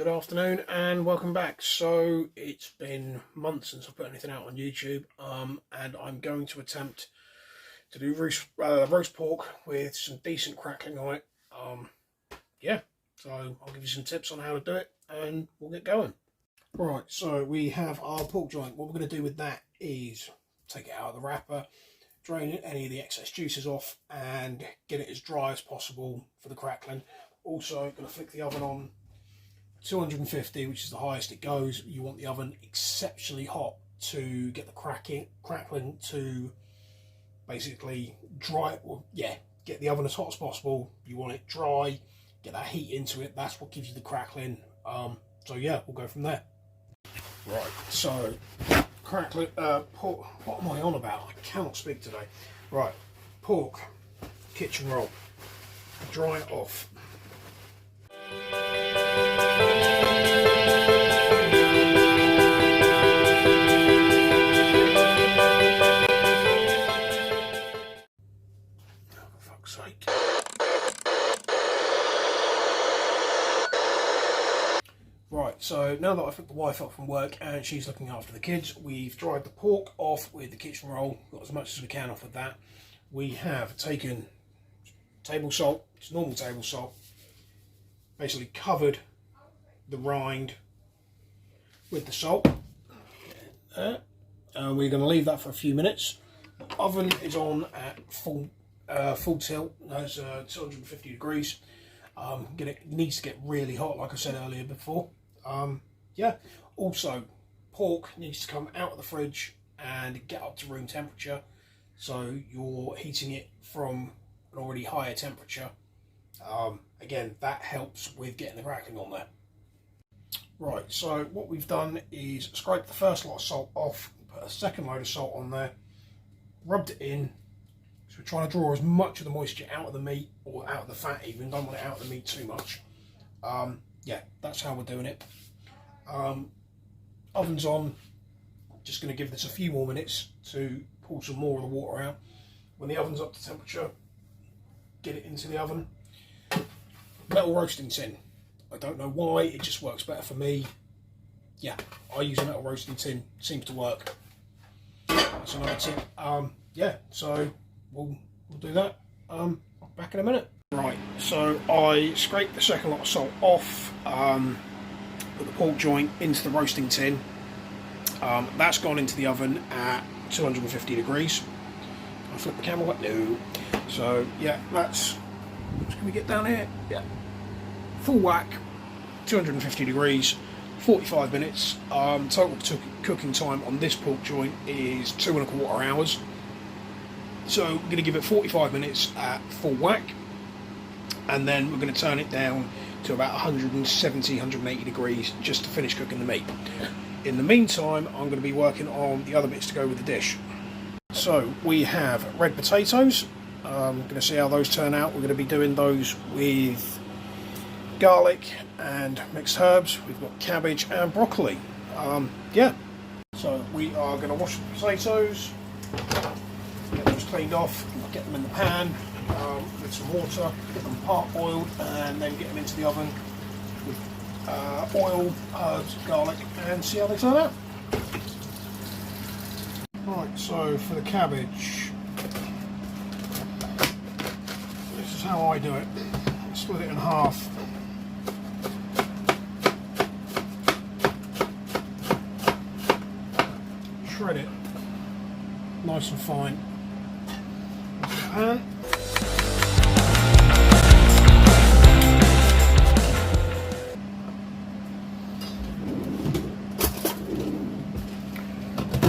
Good afternoon and welcome back. So it's been months since I put anything out on YouTube, and I'm going to attempt to do roast pork with some decent crackling on it. Yeah, so I'll give you some tips on how to do it and we'll get going. Right, so we have our pork joint. What we're going to do with that is take it out of the wrapper, drain any of the excess juices off and get it as dry as possible for the crackling. Also going to flick the oven on 250, which is the highest it goes. You want the oven exceptionally hot to get the crackling to basically dry. Well, yeah, get the oven as hot as possible. You want it dry, get that heat into it. That's what gives you the crackling. So yeah, we'll go from there. Right, so crackling, pork. What am I on about? I cannot speak today. Right, pork, kitchen roll, dry it off. Sake. Right, so now that I've put the wife up from work and she's looking after the kids, we've dried the pork off with the kitchen roll, got as much as we can off of that. We have taken table salt, it's normal table salt, basically covered the rind with the salt. We're going to leave that for a few minutes. The oven is on at full tilt, that's 250 degrees. It needs to get really hot, like I said earlier before. Yeah, also pork needs to come out of the fridge and get up to room temperature, so you're heating it from an already higher temperature. Again, that helps with getting the crackling on there. Right, so what we've done is scrape the first lot of salt off, put a second load of salt on there, rubbed it in. So we're trying to draw as much of the moisture out of the meat, or out of the fat even, don't want it out of the meat too much. Yeah, that's how we're doing it. Oven's on, just going to give this a few more minutes to pull some more of the water out. When the oven's up to temperature, get it into the oven. Metal roasting tin. I don't know why, it just works better for me. Yeah, I use a metal roasting tin, seems to work. That's another tip. Yeah, so we'll do that. Back in a minute. Right, so I scraped the second lot of salt off, put the pork joint into the roasting tin. That's gone into the oven at 250 degrees. I flip the camera back. No. So yeah, that's. Can we get down here? Yeah. Full whack, 250 degrees, 45 minutes. Total cooking time on this pork joint is 2¼ hours. So we're going to give it 45 minutes at full whack, and then we're going to turn it down to about 170, 180 degrees just to finish cooking the meat. In the meantime, I'm going to be working on the other bits to go with the dish. So we have red potatoes. I'm going to see how those turn out. We're going to be doing those with garlic and mixed herbs. We've got cabbage and broccoli. Yeah. So we are going to wash the potatoes, get those cleaned off, get them in the pan with some water, get them part-boiled, and then get them into the oven with oil, herbs, garlic, and see how they turn out. Right, so for the cabbage, this is how I do it. Split it in half. Shred it nice and fine into the pan.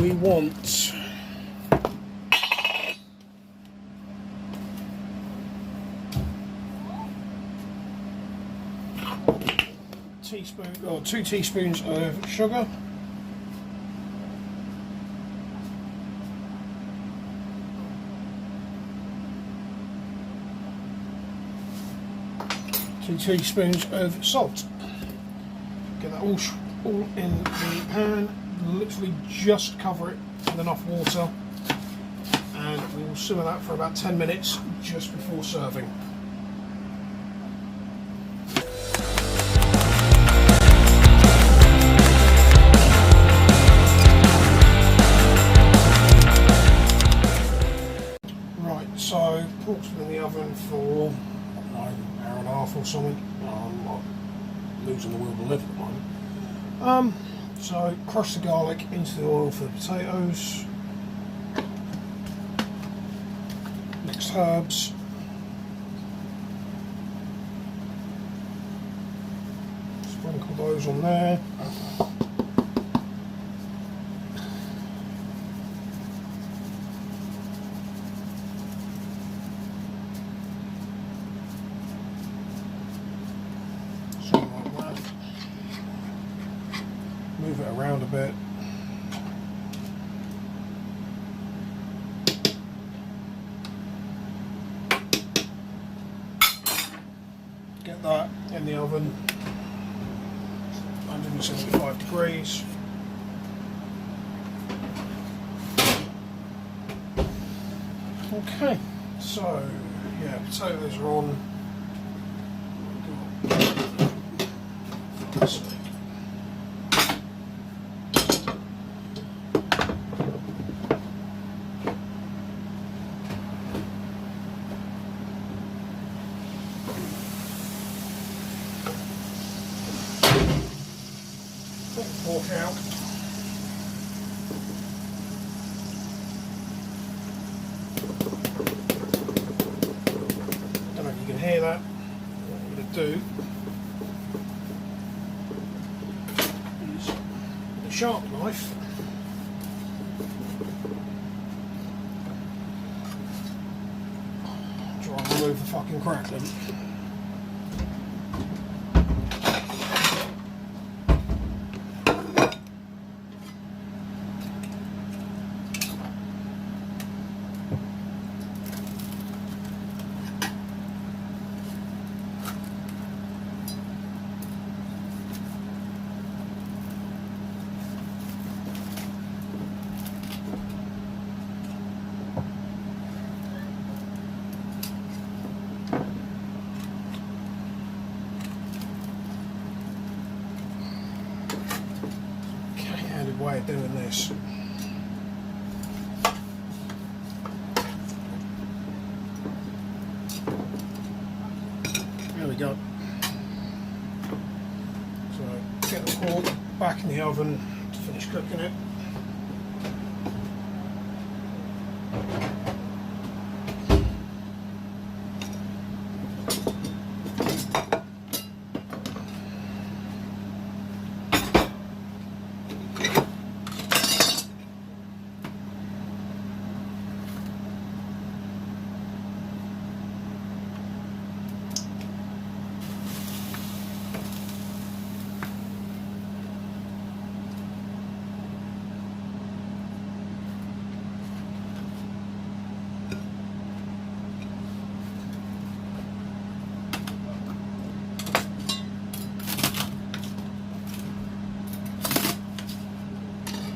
We want teaspoon or 2 teaspoons of sugar, two teaspoons of salt. Get that all in the pan. Literally just cover it with enough water, and we will simmer that for about 10 minutes just before serving. Right, so pork's been in the oven for, I don't know, an hour and a half or something. I'm not losing the will to live at the moment. So crush the garlic into the oil for the potatoes. Mixed herbs. Sprinkle those on there. Something like that. Move it around a bit. Get that in the oven, 175 degrees. Okay, so yeah, potatoes are on. This way. Put the pork out. Don't know if you can hear that. What I'm going to do is with a sharp knife try and remove the fucking crackling. Way of doing this. There we go. So get the pork back in the oven to finish cooking it.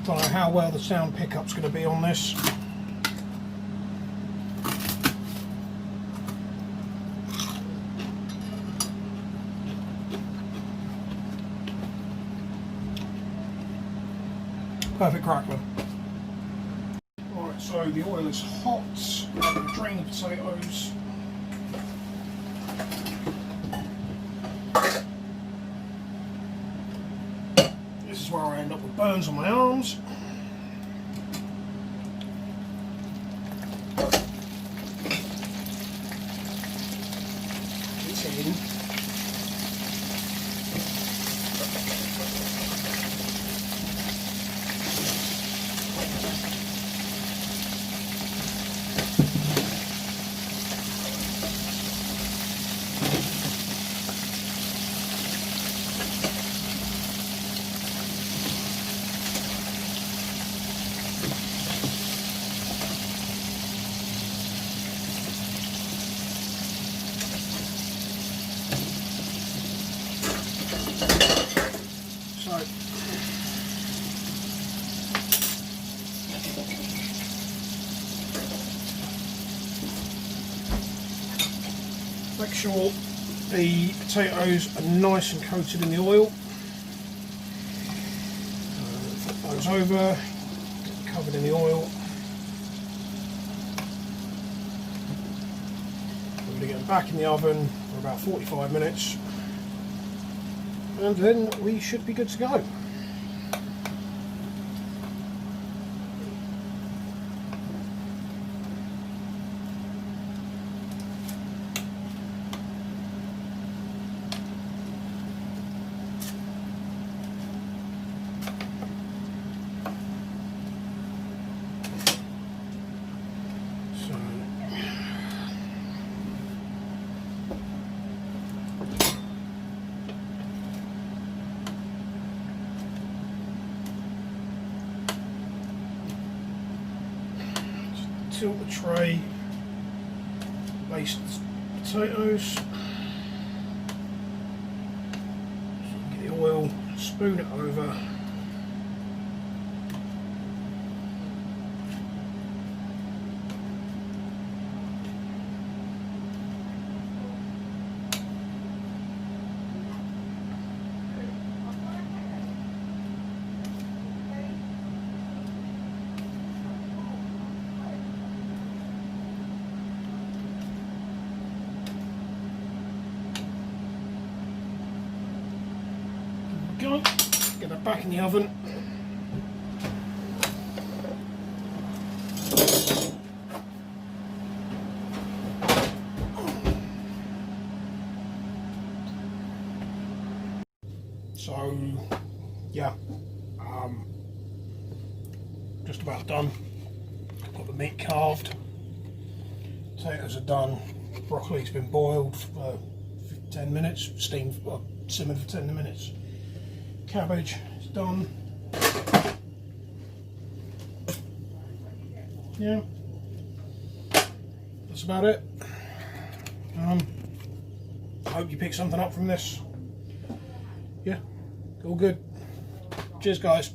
Don't know how well the sound pickup's going to be on this. Perfect crackling. Alright, so the oil is hot. I'm going to drain the potatoes. This is where I end up with burns on my arms. It's in. Make sure the potatoes are nice and coated in the oil. Flip those over, get them covered in the oil. get them back in the oven for about 45 minutes, and then we should be good to go. Tilt the tray, place the potatoes, so get the oil, spoon it over. Go, get that back in the oven. So yeah, just about done. Got the meat carved, potatoes are done, broccoli's been boiled for 10 minutes, steamed, well, simmered for 10 minutes. Cabbage is done. Yeah, that's about it. I hope you pick something up from this. Yeah, all good. Cheers, guys.